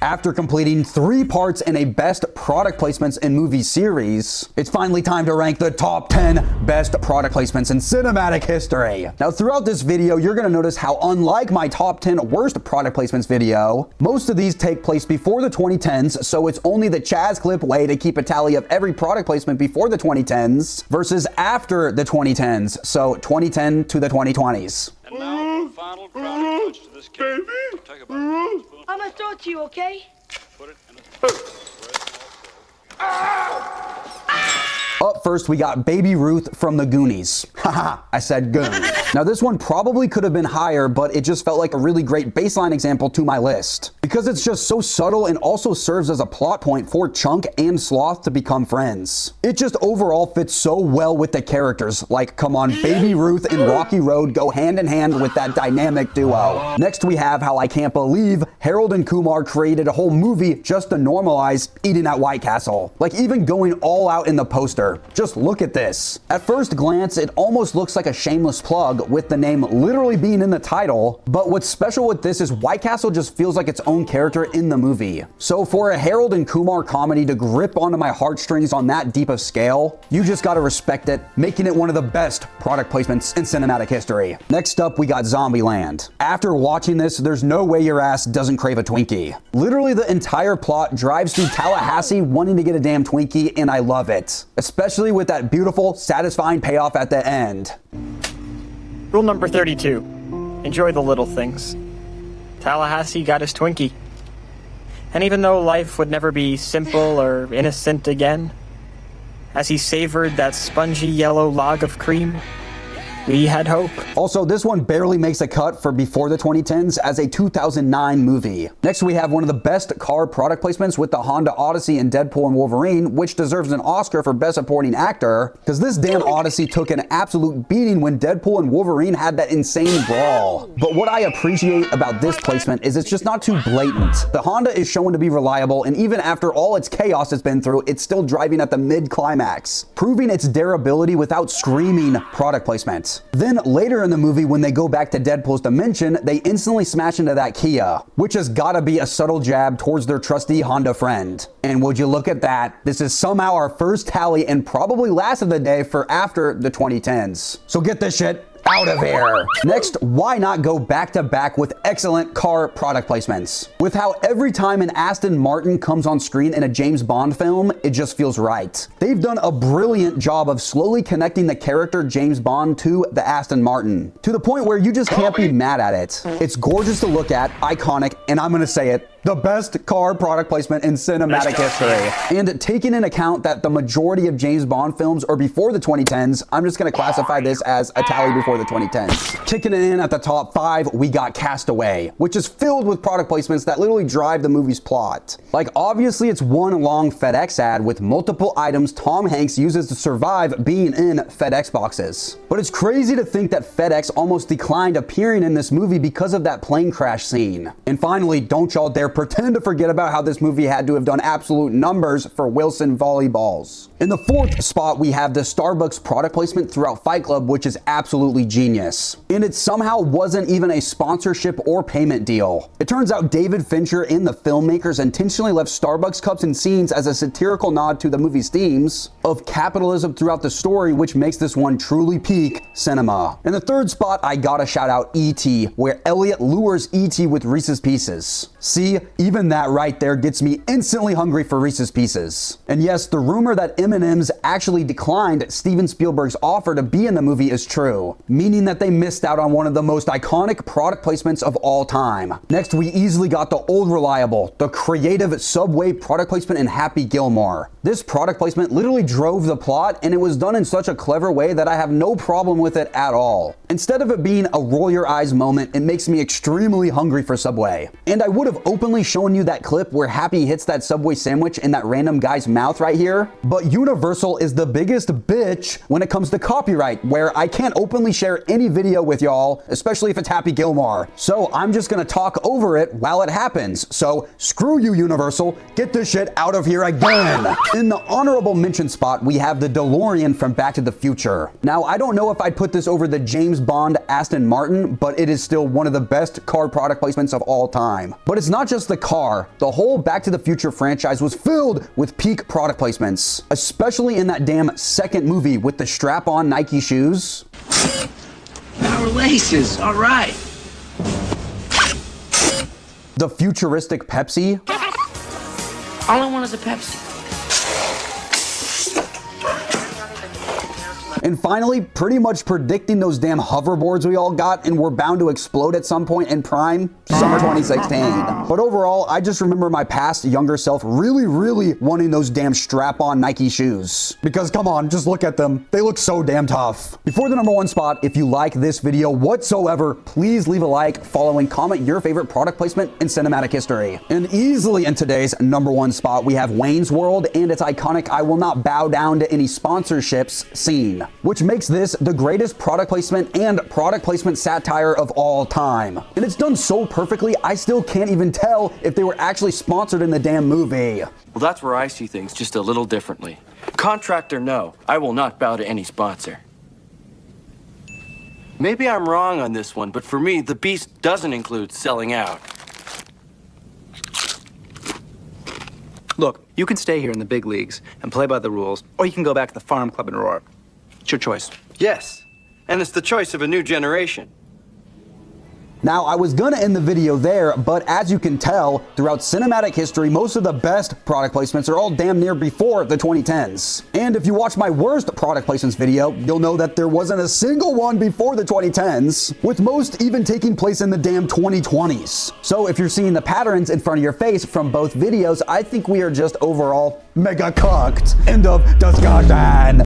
After completing 3 parts in a best product placements in movie series, it's finally time to rank the top 10 best product placements in cinematic history. Now, throughout this video, you're gonna notice how unlike my top 10 worst product placements video, most of these take place before the 2010s, so it's only the ChazClipz way to keep a tally of every product placement before the 2010s versus after the 2010s, so 2010 to the 2020s. And now, the final crowning touch to this cake. Take about a spoon. I'm gonna throw it to you, okay? Put it in a Up first, we got Baby Ruth from the Goonies. Haha, I said Goon. Now, this one probably could have been higher, but it just felt like a really great baseline example to my list. Because it's just so subtle and also serves as a plot point for Chunk and Sloth to become friends. It just overall fits so well with the characters. Like, come on, Baby Ruth and Rocky Road go hand in hand with that dynamic duo. Next, we have how I can't believe Harold and Kumar created a whole movie just to normalize eating at White Castle. Like, even going all out in the poster. Just look at this. At first glance, it almost looks like a shameless plug with the name literally being in the title, but what's special with this is White Castle just feels like its own character in the movie. So for a Harold and Kumar comedy to grip onto my heartstrings on that deep of scale, you just gotta respect it, making it one of the best product placements in cinematic history. Next up, we got Zombieland. After watching this, there's no way your ass doesn't crave a Twinkie. Literally the entire plot drives through Tallahassee wanting to get a damn Twinkie, and I love it. Especially with that beautiful, satisfying payoff at the end. Rule number 32. Enjoy the little things. Tallahassee got his Twinkie. And even though life would never be simple or innocent again, as he savored that spongy yellow log of cream, we had hope. Also, this one barely makes a cut for before the 2010s as a 2009 movie. Next, we have one of the best car product placements with the Honda Odyssey and Deadpool and Wolverine, which deserves an Oscar for Best Supporting Actor, because this damn Odyssey took an absolute beating when Deadpool and Wolverine had that insane brawl. But what I appreciate about this placement is it's just not too blatant. The Honda is shown to be reliable, and even after all its chaos it's been through, it's still driving at the mid-climax, proving its durability without screaming product placement. Then later in the movie, when they go back to Deadpool's dimension, they instantly smash into that Kia, which has gotta be a subtle jab towards their trusty Honda friend. And would you look at that, this is somehow our first tally and probably last of the day for after the 2010s. So get this shit out of here. Next, why not go back to back with excellent car product placements? With how every time an Aston Martin comes on screen in a James Bond film, it just feels right. They've done a brilliant job of slowly connecting the character James Bond to the Aston Martin, to the point where you just can't be mad at it. It's gorgeous to look at, iconic, and I'm gonna say it, the best car product placement in cinematic history. And taking into account that the majority of James Bond films are before the 2010s, I'm just gonna classify this as a tally before the 2010s. Kicking it in at the top 5, we got Castaway, which is filled with product placements that literally drive the movie's plot. Like, obviously it's one long FedEx ad with multiple items Tom Hanks uses to survive being in FedEx boxes. But it's crazy to think that FedEx almost declined appearing in this movie because of that plane crash scene. And finally, don't y'all dare pretend to forget about how this movie had to have done absolute numbers for Wilson volleyballs. In the 4th spot, we have the Starbucks product placement throughout Fight Club, which is absolutely genius. And it somehow wasn't even a sponsorship or payment deal. It turns out David Fincher and the filmmakers intentionally left Starbucks cups and scenes as a satirical nod to the movie's themes of capitalism throughout the story, which makes this one truly peak cinema. In the 3rd spot, I gotta shout out E.T., where Elliot lures E.T. with Reese's Pieces. See, even that right there gets me instantly hungry for Reese's Pieces. And yes, the rumor that M&M's actually declined Steven Spielberg's offer to be in the movie is true, meaning that they missed out on one of the most iconic product placements of all time. Next, we easily got the old reliable, the creative Subway product placement in Happy Gilmore. This product placement literally drove the plot, and it was done in such a clever way that I have no problem with it at all. Instead of it being a roll your eyes moment, it makes me extremely hungry for Subway. And I would have openly shown you that clip where Happy hits that Subway sandwich in that random guy's mouth right here, but Universal is the biggest bitch when it comes to copyright, where I can't openly share any video with y'all, especially if it's Happy Gilmore. So I'm just gonna talk over it while it happens. So screw you, Universal, get this shit out of here again. In the honorable mention spot, we have the DeLorean from Back to the Future. Now, I don't know if I'd put this over the James Bond Aston Martin, but it is still one of the best car product placements of all time. But it's not just just the car. The whole Back to the Future franchise was filled with peak product placements, especially in that damn second movie with the strap-on Nike shoes. Power laces, all right. The futuristic Pepsi. All I want is a Pepsi. And finally, pretty much predicting those damn hoverboards we all got and were bound to explode at some point in prime, summer 2016. But overall, I just remember my past younger self really wanting those damn strap-on Nike shoes. Because come on, just look at them. They look so damn tough. Before the number one spot, if you like this video whatsoever, please leave a like, follow, and comment your favorite product placement in cinematic history. And easily in today's number one spot, we have Wayne's World and its iconic "I will not bow down to any sponsorships" scene, which makes this the greatest product placement and product placement satire of all time. And it's done so perfectly, I still can't even tell if they were actually sponsored in the damn movie. Well, that's where I see things just a little differently. Contract or no, I will not bow to any sponsor. Maybe I'm wrong on this one, but for me, the beast doesn't include selling out. Look, you can stay here in the big leagues and play by the rules, or you can go back to the farm club and roar. It's your choice. Yes, and it's the choice of a new generation. Now, I was gonna end the video there, but as you can tell, throughout cinematic history, most of the best product placements are all damn near before the 2010s. And if you watch my worst product placements video, you'll know that there wasn't a single one before the 2010s, with most even taking place in the damn 2020s. So if you're seeing the patterns in front of your face from both videos, I think we are just overall mega cucked. End of discussion.